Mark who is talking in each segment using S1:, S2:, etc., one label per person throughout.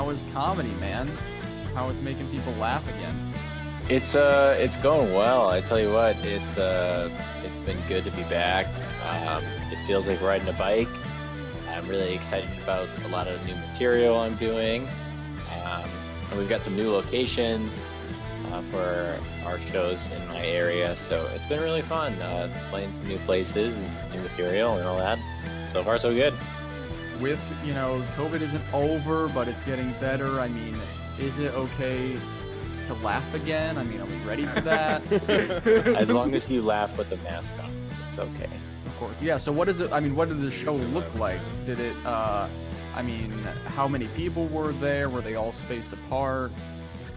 S1: how is comedy, man? How is making people laugh again?
S2: It's going well. I tell you what, it's been good to be back. It feels like riding a bike. I'm really excited about a lot of new material I'm doing. And we've got some new locations for our shows in my area, so it's been really fun playing some new places and new material and all that. So far, so good.
S1: With, COVID isn't over, but it's getting better. I mean, is it okay to laugh again? I mean, are we ready for that?
S2: As long as you laugh with the mask on, it's okay.
S1: Of course. Yeah, so what is it? I mean, what did the show look like? Did it, how many people were there? Were they all spaced apart?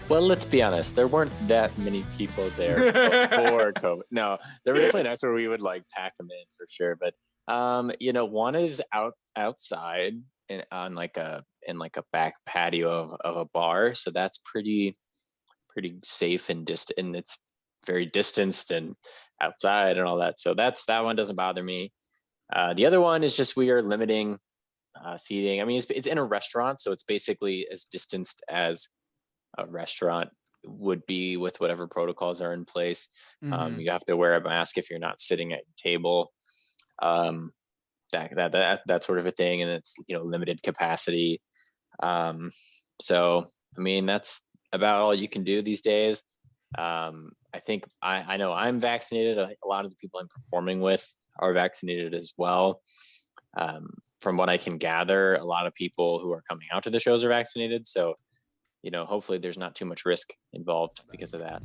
S2: Well, let's be honest. There weren't that many people there before COVID. No, there were definitely nights where we would pack them in for sure. But one is outside in a back patio of a bar, so that's pretty safe and distant, and it's very distanced and outside and all that. So that one doesn't bother me. The other one is just we are limiting seating. I mean, it's in a restaurant, so it's basically as distanced as a restaurant would be with whatever protocols are in place.
S1: Mm-hmm.
S2: You have to wear a mask if you're not sitting at your table. That sort of a thing, and it's limited capacity. So I mean, that's about all you can do these days. I think I know I'm vaccinated. A lot of the people I'm performing with are vaccinated as well. From what I can gather, a lot of people who are coming out to the shows are vaccinated. So, hopefully there's not too much risk involved because of that.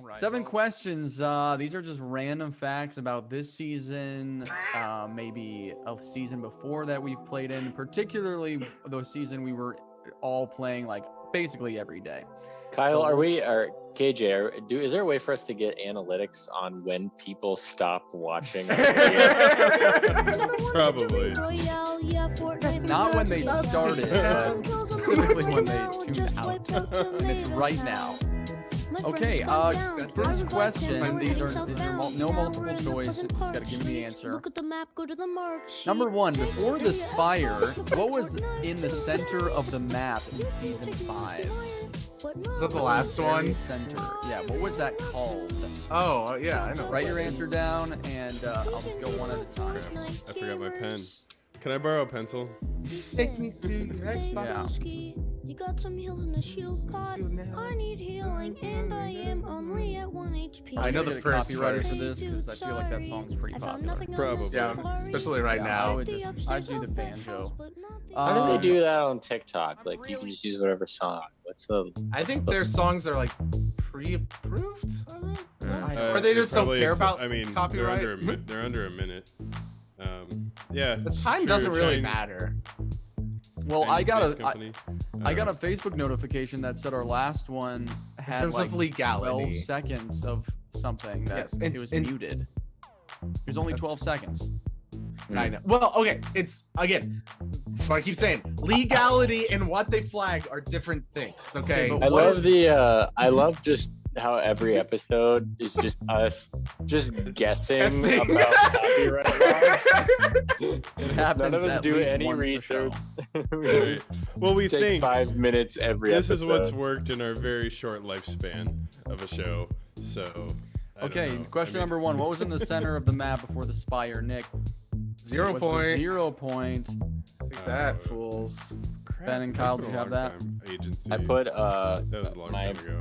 S1: Right. 7 questions. These are just random facts about this season, maybe a season before that we've played in, particularly the season we were all playing basically every day.
S2: Kyle, KJ, is there a way for us to get analytics on when people stop watching?
S3: Probably.
S1: Not when they started, but specifically when they tuned out. And it's right now. Okay, first question. These are no multiple choice. You just gotta give me the answer. Number 1, before the Spire, what was in the center of the map in season 5?
S4: Is that the last one?
S1: Center. Yeah, what was that called?
S4: Oh, yeah, I know.
S1: Write your answer down, and I'll just go one at a time.
S3: I forgot my pen. Can I borrow a pencil?
S4: Take me to your Xbox.
S1: Yeah.
S5: You got some heals in the shield pod. I need healing, and I am only at 1 HP.
S4: I know
S1: I'm
S4: the
S1: gonna
S4: first
S1: get copyrighted
S4: verse.
S1: for this because I feel like that song's pretty popular.
S3: Probably.
S4: Yeah, especially right now.
S1: I'd do the banjo.
S2: How do they do that on TikTok? You can just use whatever song.
S4: I think their songs are pre-approved. Or they
S3: It
S4: just don't
S3: probably
S4: care
S3: is-
S4: about
S3: I mean,
S4: copyright.
S3: They're under a minute. Yeah.
S4: The time doesn't really matter.
S1: Well, I got a
S3: a
S1: Facebook notification that said our last one had
S4: terms of legality.
S1: 12 seconds of something that
S4: Yes, and-
S1: it was
S4: and-
S1: muted. It was only 12 seconds.
S4: I know. Well, okay, it's again. What I keep saying, legality and what they flag are different things. Okay.
S1: Okay, but
S2: I love just how every episode is just us just guessing about copyright laws.
S1: It happens
S2: None of us
S1: at
S2: do
S1: least
S2: any
S1: once a show.
S2: research. We
S3: Right. Well, we
S2: take
S3: think
S2: 5 minutes every
S3: this
S2: episode.
S3: is what's worked in our very short lifespan of a show. So. I don't
S1: Okay,
S3: know.
S1: question
S3: I mean,
S1: number 1. What was in the center of the map before the Spire, Nick?
S4: 0
S1: It was the
S4: point.
S1: 0 point.
S4: Take that, fools.
S3: crap,
S1: Ben and
S3: that's
S1: Kyle,
S3: been
S1: do
S3: a
S1: you have
S3: long
S1: that?
S3: time. Agency.
S2: I put
S3: That was a long
S2: my
S3: time ago.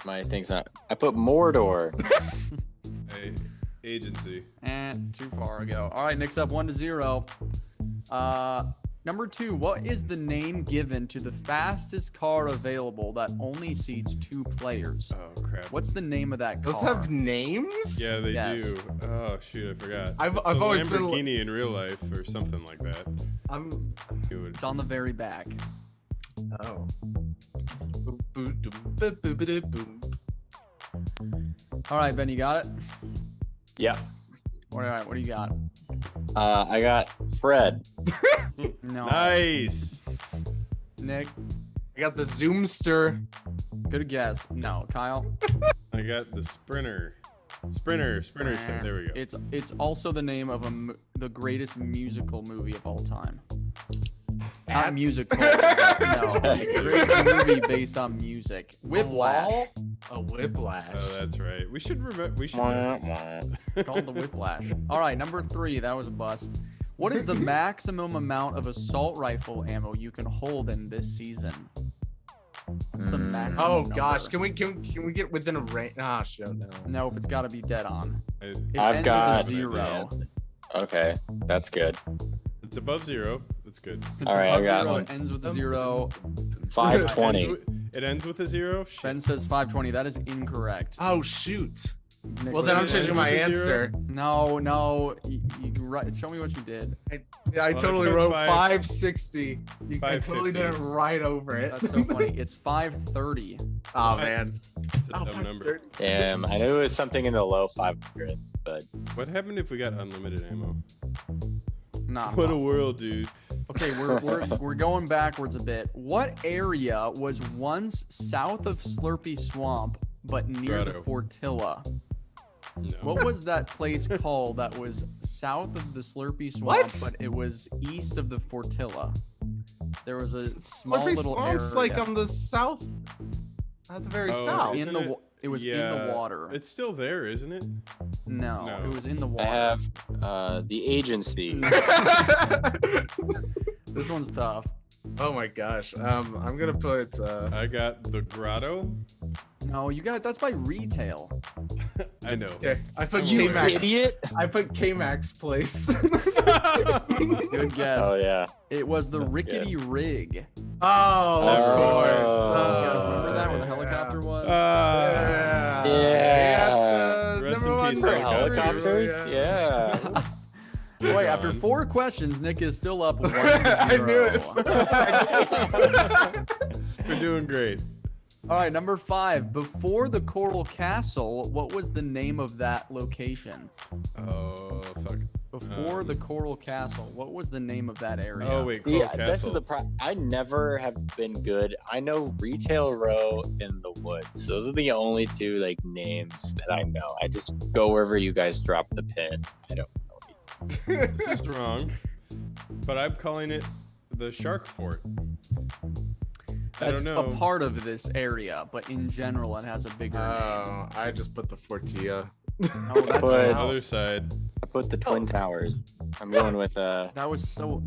S2: my thing's not. I put Mordor.
S3: Hey, agency.
S1: And too far ago. All right, Nick's up 1-0. Number 2, what is the name given to the fastest car available that only seats 2 players?
S3: Oh crap.
S1: What's the name of that car?
S4: Those have names?
S3: Yeah, they
S1: Yes.
S3: do. Oh shoot, I forgot.
S4: I've
S3: It's a
S4: always been-
S3: Lamborghini in real life or something like that. It would-
S1: It's on the very back.
S4: Oh.
S1: All right, Ben, you got it?
S2: Yeah.
S1: All right, what do you got?
S2: I got Fred.
S1: No.
S3: Nice.
S1: Nick,
S4: I got the Zoomster.
S1: good guess. No. Kyle?
S3: I got the Sprinter. Sprinter. There we go.
S1: It's also the name of the greatest musical movie of all time. Not
S4: Ats?
S1: musical. But no, it's a movie based on music. Whiplash.
S4: A Whiplash.
S3: Oh, that's right. We should remember. We should know this.
S1: Called the Whiplash. All right, number 3. That was a bust. What is the maximum amount of assault rifle ammo you can hold in this season? What's the maximum
S4: Oh
S1: number?
S4: gosh, can we get within a range? Ah, shit, no.
S1: Nope, it's got to be dead on. It
S2: I've
S1: ends
S2: got
S1: with a 0.
S2: yeah. Okay, that's good.
S3: It's above 0. That's good.
S1: It's
S2: All right, I
S1: above
S2: got
S1: 0,
S2: one.
S1: It ends with a 0.
S2: 520.
S3: It ends with a 0. Shit.
S1: Ben says 520. That is incorrect.
S4: Oh shoot.
S1: Nick
S4: Well, then I'm
S1: says-
S4: changing my answer.
S1: No. You can write. Show me what you did.
S4: I
S3: Well,
S4: totally
S3: I put
S4: wrote
S3: 560.
S4: 560. I totally did it right over it.
S1: That's so funny. It's 530.
S4: Oh man.
S3: It's a
S4: Oh,
S3: dumb number.
S4: 530.
S2: Damn, I knew it was something in the low 500, but
S3: What happened if we got unlimited ammo?
S1: Not
S3: What a
S1: possible.
S3: world, dude.
S1: Okay, we're going backwards a bit. What area was once south of Slurpy Swamp but near the
S3: Grotto.
S1: Fortilla?
S3: No.
S1: What was that place called that was south of the Slurpy Swamp
S4: What?
S1: but it was east of the Fortilla? There was a small
S4: Slippery
S1: little
S4: Swamp's
S1: area.
S4: like on the south. At the very
S3: Oh,
S4: south.
S3: isn't
S1: in the
S3: it?
S1: wa- it was in
S3: Yeah,
S1: the water.
S3: It's still there, isn't it?
S1: No,
S3: No.
S1: it was in the
S2: I
S1: water.
S2: have the agency.
S1: This one's tough.
S4: Oh my gosh. I'm gonna put
S3: I got the grotto.
S1: No, you got that's by retail.
S3: I know.
S4: okay, I put
S2: You
S4: Kmac.
S2: idiot!
S4: I put Kmac's place.
S1: Good guess.
S2: Oh yeah.
S1: It was the
S2: That's
S1: Rickety Rig.
S4: Oh, of
S2: Oh.
S4: course.
S1: You guys remember that where the
S4: yeah.
S1: helicopter was?
S4: Yeah.
S2: Yeah.
S3: Rest
S4: Number
S3: in
S4: one
S3: peace,
S2: For
S4: for
S2: helicopters?
S4: Yeah.
S2: Yeah.
S1: Wait, after
S3: Gone.
S1: 4 questions, Nick is still up 1-0.
S4: I knew it.
S3: We're doing great.
S1: All right, number 5. Before the Coral Castle, what was the name of that location?
S3: Oh fuck.
S1: Before the Coral Castle, what was the name of that area?
S3: Oh wait, Coral
S2: Yeah, that's
S3: Castle.
S2: the I never have been good. I know Retail Row in the Woods. Those are the only 2 like names that I know. I just go wherever you guys drop the pin. I don't know.
S3: This is wrong, but I'm calling it the Shark Fort. I
S1: That's
S3: don't know.
S1: a part of this area, but in general, it has a bigger name.
S4: Oh, I just put the Fortilla.
S1: Oh, that's
S2: But-
S1: south.
S3: Other side.
S2: I put the Twin Towers. I'm going with
S1: That was so.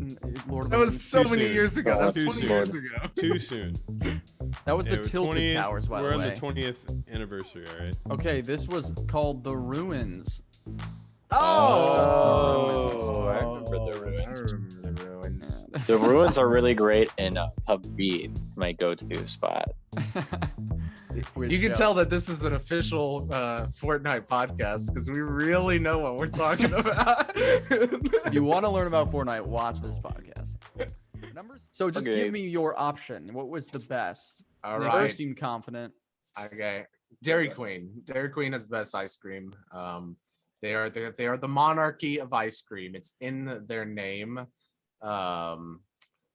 S1: Lord of
S4: That
S1: the
S4: was
S1: Rings.
S4: so
S3: Too
S4: many
S3: soon.
S4: years ago. That was
S2: Too
S4: 20
S2: soon.
S4: years ago.
S3: Too soon.
S1: That was
S3: Yeah,
S1: the
S3: we're
S1: Tilted
S3: 20th
S1: Towers, by
S3: We're
S1: the
S3: on
S1: way.
S3: the 20th anniversary, all right?
S1: Okay, this was called the Ruins.
S2: Oh, I remember the
S4: I
S2: ruins.
S4: remember the ruins.
S2: The ruins are really great in PUBG, my go-to spot.
S1: Which,
S4: You can tell that this is an official Fortnite podcast because we really know what we're talking about.
S1: If you want to learn about Fortnite, watch this podcast. So just
S2: Okay.
S1: give me your option. What was the best?
S4: All
S1: You
S4: right.
S1: both seem confident.
S4: Okay. Dairy Queen. Dairy Queen has the best ice cream. They are the monarchy of ice cream. It's in their name.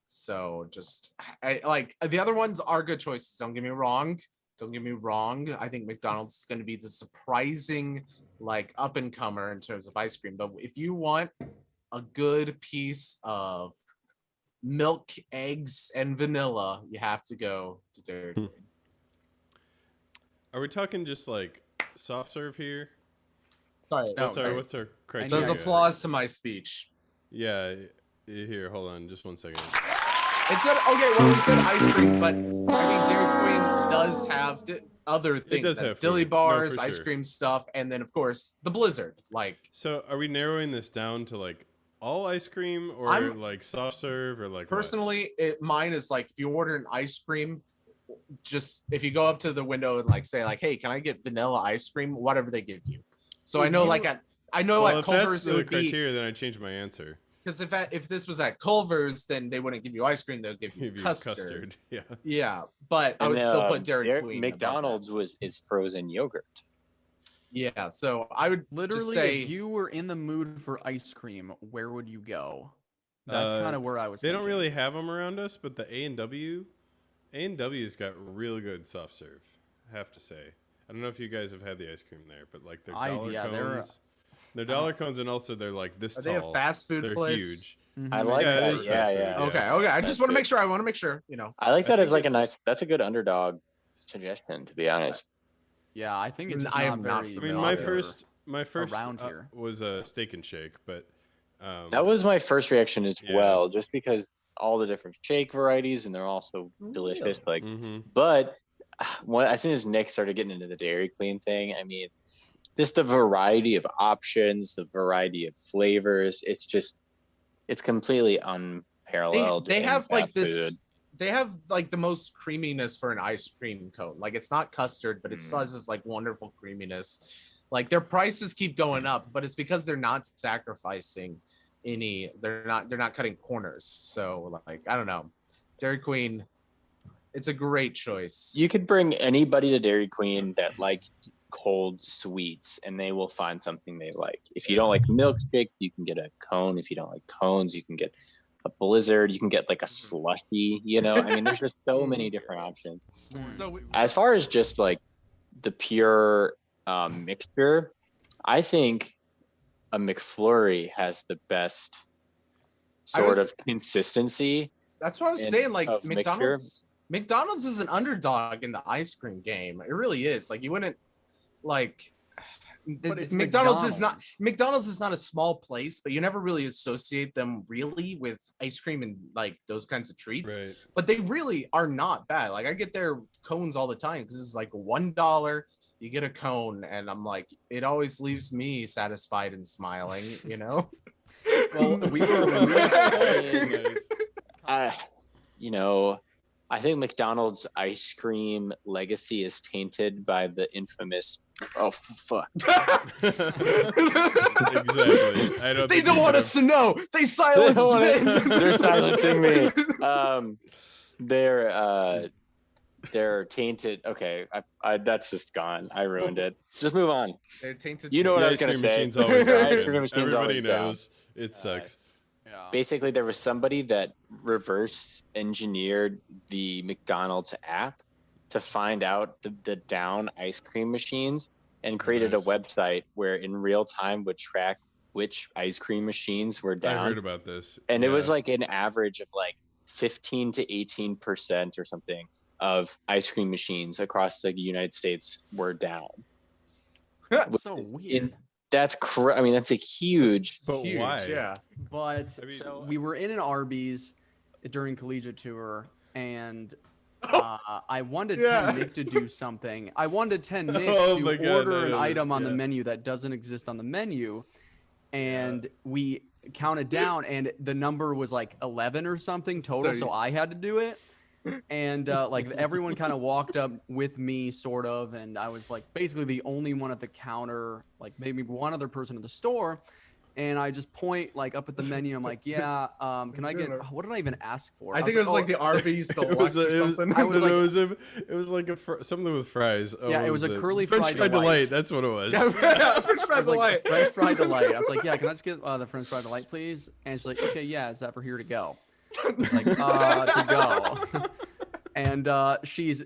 S4: So just I like the other ones are good choices. Don't get me wrong. Don't get me wrong. I think McDonald's is going to be the surprising like up and comer in terms of ice cream. But if you want a good piece of milk, eggs, and vanilla, you have to go to Dairy Queen.
S3: Are we talking just like soft serve here?
S4: Sorry.
S1: No,
S3: What's our criteria?
S4: There's applause to my speech.
S3: Yeah, here, hold on, just 1 second.
S4: It said okay. Well, we said ice cream, but I mean Dairy Queen does have other things.
S3: does
S4: That's
S3: have
S4: dilly
S3: food. No,
S4: bars,
S3: for
S4: ice
S3: sure.
S4: cream stuff, and then of course the Blizzard. Like
S3: So, are we narrowing this down to like all ice cream, or
S4: I'm-
S3: like soft serve, or like what?
S4: personally, mine is like if you order an ice cream, just if you go up to the window and like say like, hey, can I get vanilla ice cream? Whatever they give you. So I know
S3: You-
S4: like I know
S3: Well,
S4: at
S3: if that's
S4: Culver's it
S3: the
S4: would be
S3: criteria, then I changed my answer.
S4: because if this was at Culver's, then they wouldn't give you ice cream. They'll give you
S3: Give you
S4: custard.
S3: Yeah.
S4: Yeah, but I
S2: And,
S4: would still put Dairy
S2: Dairy-
S4: Queen. above that.
S2: McDonald's is frozen yogurt.
S4: Yeah, so I would
S1: Literally,
S4: just say
S1: if you were in the mood for ice cream, where would you go? That's
S3: Uh,
S1: kind of where I was.
S3: They don't
S1: thinking.
S3: really have them around us, but the A&W's got real good soft serve. I have to say. I don't know if you guys have had the ice cream there, but like their dollar
S1: yeah,
S3: cones, their dollar cones, and also they're like this
S4: are
S3: tall.
S4: they a fast food
S3: They're
S4: place?
S3: huge.
S2: I like
S3: Yeah, it
S2: that.
S3: is
S2: Yeah,
S3: fast food,
S2: yeah.
S4: Okay. I
S2: That's
S4: just want to
S2: good.
S4: make sure. I want to make sure. You know.
S2: I like
S3: I
S2: that as
S3: think
S2: like a
S3: it's-
S2: nice. That's a good underdog suggestion, to be honest.
S1: Yeah, I think it's just
S4: I
S1: not
S4: am not
S1: very.
S3: I mean,
S4: familiar.
S3: my first
S1: around here.
S3: was a steak and shake, but
S2: That was my first reaction as
S3: Yeah.
S2: well, just because all the different shake varieties and they're all so delicious. Like,
S3: mhm.
S2: but as soon as Nick started getting into the Dairy Queen thing, I mean, just the variety of options, the variety of flavors, it's completely unparalleled.
S4: They
S2: in
S4: have like
S2: fast
S4: this.
S2: food.
S4: They have like the most creaminess for an ice cream cone. Like it's not custard, but it still has this like wonderful creaminess. Like their prices keep going up, but it's because they're not sacrificing any. They're not cutting corners. So like I don't know, Dairy Queen. It's a great choice.
S2: You could bring anybody to Dairy Queen that likes cold sweets, and they will find something they like. If you don't like milkshake, you can get a cone. If you don't like cones, you can get a blizzard. You can get like a slushy. You know, I mean, there's just so many different options.
S4: So
S2: As far as just like the pure mixture, I think a McFlurry has the best sort of consistency.
S4: that's what I was
S2: and
S4: saying. Like
S2: of mixture.
S4: McDonald's is an underdog in the ice cream game. It really is. Like you wouldn't like
S1: But it's
S4: McDonald's is not a small place, but you never really associate them really with ice cream and like those kinds of treats.
S3: Right.
S4: But they really are not bad. Like I get their cones all the time because it's like $1. You get a cone, and I'm like, it always leaves me satisfied and smiling, you know.
S1: Well, when we were playing,
S2: You know, I think McDonald's ice cream legacy is tainted by the infamous. Oh fuck!
S3: Exactly. I don't.
S4: They
S3: think
S4: don't
S2: e
S3: you
S4: want
S3: have-
S4: us to know. They silenced Vin.
S2: They're silencing me. They're tainted. Okay, that's just gone. I ruined it. Just move on.
S4: They're tainted.
S2: You know
S3: The
S2: what I was
S3: ice
S2: gonna
S3: cream
S2: say.
S3: machine's always
S2: The ice
S3: broken.
S2: cream machine's
S3: Everybody
S2: always down.
S3: knows it sucks.
S1: yeah.
S2: Basically, there was somebody that reverse engineered the McDonald's app to find out the down ice cream machines and created
S3: Nice.
S2: a website where in real time would track which ice cream machines were
S3: I
S2: down.
S3: heard about this.
S2: And it was
S3: Yeah.
S2: like an average of like 15 to 18% or something of ice cream machines across the United States were down.
S1: That's so weird.
S2: That's I mean, that's a huge.
S3: But
S4: Huge,
S3: why?
S4: Yeah.
S1: But
S3: I mean-
S1: so we were in an Arby's during collegiate tour, and I wanted to tell Nick to do something. I wanted to tell Nick
S3: Oh
S1: to
S3: my God,
S1: order
S3: I
S1: an
S3: know
S1: item
S3: this,
S1: on the
S3: yeah.
S1: menu that doesn't exist on the menu, and we counted down, and the number was like 11 or something total. So I had to do it. And like everyone kind of walked up with me, sort of, and I was like basically the only one at the counter, like maybe one other person in the store. And I just point like up at the menu. I'm like, yeah, can I get? What did I even ask for?
S4: I think it was like the Arby's Deluxe or something.
S1: I was like-
S3: it was like something with fries. Oh,
S1: Yeah,
S3: what
S1: it was a curly
S3: French
S1: fried
S3: fry
S1: delight.
S3: delight. That's what it was.
S4: Yeah, French
S1: I
S4: fries
S1: was like,
S4: delight.
S1: French fry delight. I was like, yeah, can I just get the French fry delight, please? And she's like, okay, yeah, is that for here to go? Like, to go. And she's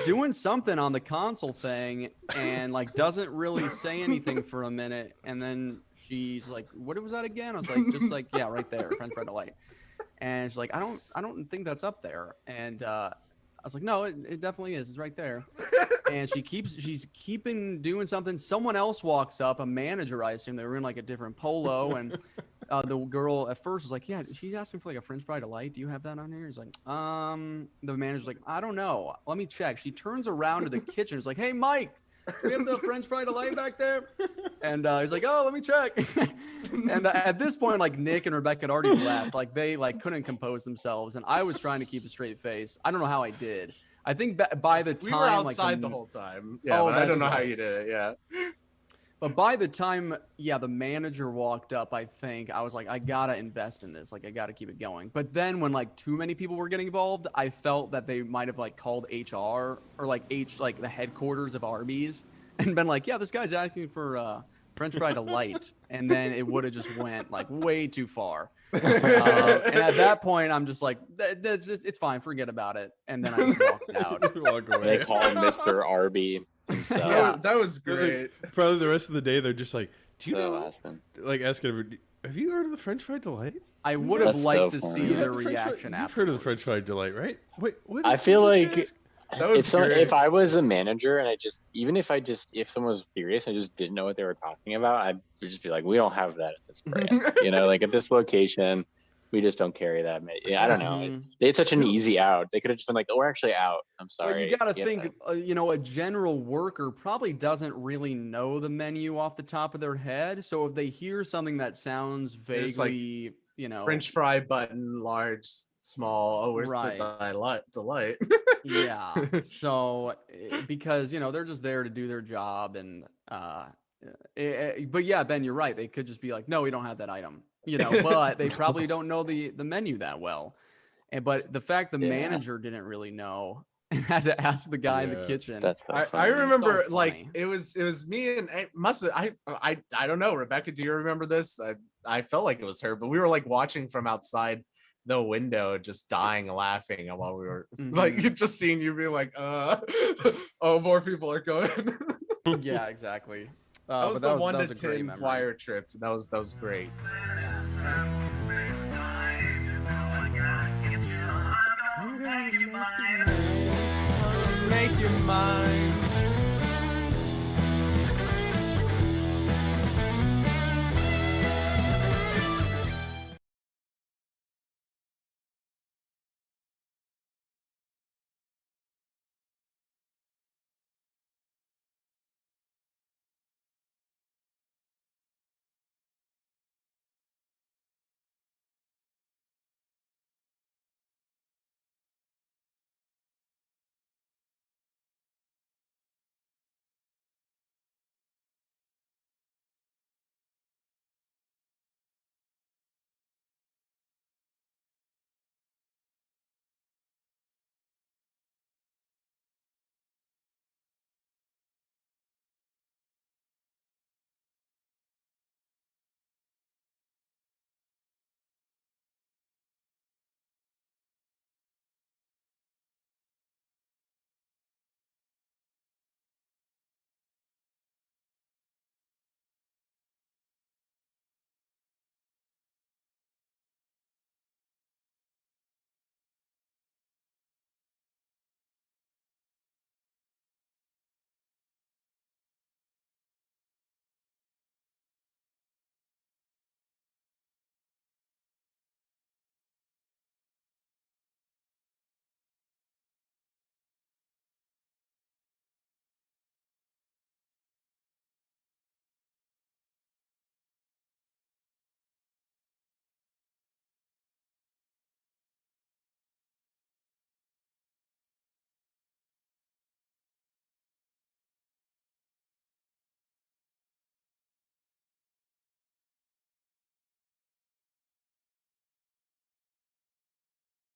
S1: doing something on the console thing, and like doesn't really say anything for a minute, and then she's like, what was that again? I was like, just like, yeah, right there, French fry delight. And she's like, I don't think that's up there. And I was like, no, it definitely is. It's right there. And she's keeping doing something. Someone else walks up, a manager, I assume. They were in like a different polo, and the girl at first was like, yeah, she's asking for like a French fry delight. Do you have that on here? He's like, the manager's like, I don't know. Let me check. She turns around to the kitchen. She's like, hey, Mike, we have the French fry delight back there. And he's like, oh, let me check. And at this point, like Nick and Rebecca had already left. Like they like couldn't compose themselves. And I was trying to keep a straight face. I don't know how I did. I think by the time
S4: We were outside
S1: like
S4: the whole time. Yeah,
S1: Oh,
S4: but I
S1: that's
S4: don't know how
S1: right.
S4: you did it. Yeah.
S1: But by the time, the manager walked up, I think I was like, I gotta invest in this. Like, I gotta keep it going. But then when like too many people were getting involved, I felt that they might have like called HR or like the headquarters of Arby's and been like, yeah, this guy's asking for French fry delight, and then it would have just went like way too far. And at that point, I'm just like, it's fine, forget about it. And then I just walked out.
S3: Walk away.
S2: They call him Mr. Arby himself.
S1: Yeah.
S4: That was great.
S3: Probably the rest of the day they're just like, do you
S2: So
S3: know?
S2: awesome.
S3: Like asking, Have you heard of the French Fry Delight?
S1: I would have
S2: That's
S1: liked
S2: so
S1: to
S2: funny.
S1: see
S2: Yeah,
S1: their
S3: The French Fry-
S1: reaction
S3: You've
S1: afterwards.
S3: heard of the French Fry Delight, right? Wait, what
S2: I
S3: is
S2: feel
S3: this
S2: like
S4: That was great.
S2: if I was a manager and if someone was furious and I just didn't know what they were talking about, I'd just be like, we don't have that at this brand. You know, like at this location, we just don't carry that. Yeah, I don't know.
S1: Mhm.
S2: They had such an easy out. They could have just been like, oh, we're actually out. I'm sorry.
S1: Well, you got to
S2: know?
S1: think, a general worker probably doesn't really know the menu off the top of their head. So if they hear something that sounds
S4: There's, like,
S1: vaguely,
S4: French fry button, large, small. Oh, where's
S1: Right.
S4: the delight?
S1: yeah. So because they're just there to do their job, and but yeah, Ben, you're right. They could just be like, no, we don't have that item. But they probably don't know the menu that well. But the fact the
S2: Yeah.
S1: manager didn't really know and had to ask the guy in the
S3: Yeah.
S1: kitchen.
S2: That's so
S4: I
S2: funny.
S4: remember
S1: So
S4: like
S1: funny.
S4: it was me and it must have I don't know, Rebecca, do you remember this? I felt like it was her, but we were like watching from outside the window, just dying laughing while we were like just seeing you be like, oh, more people are going.
S1: Yeah, exactly.
S4: That was
S1: but
S4: the 1
S1: that
S4: to
S1: was a great
S4: 10
S1: memory.
S4: choir trip. That was great. Make your mind.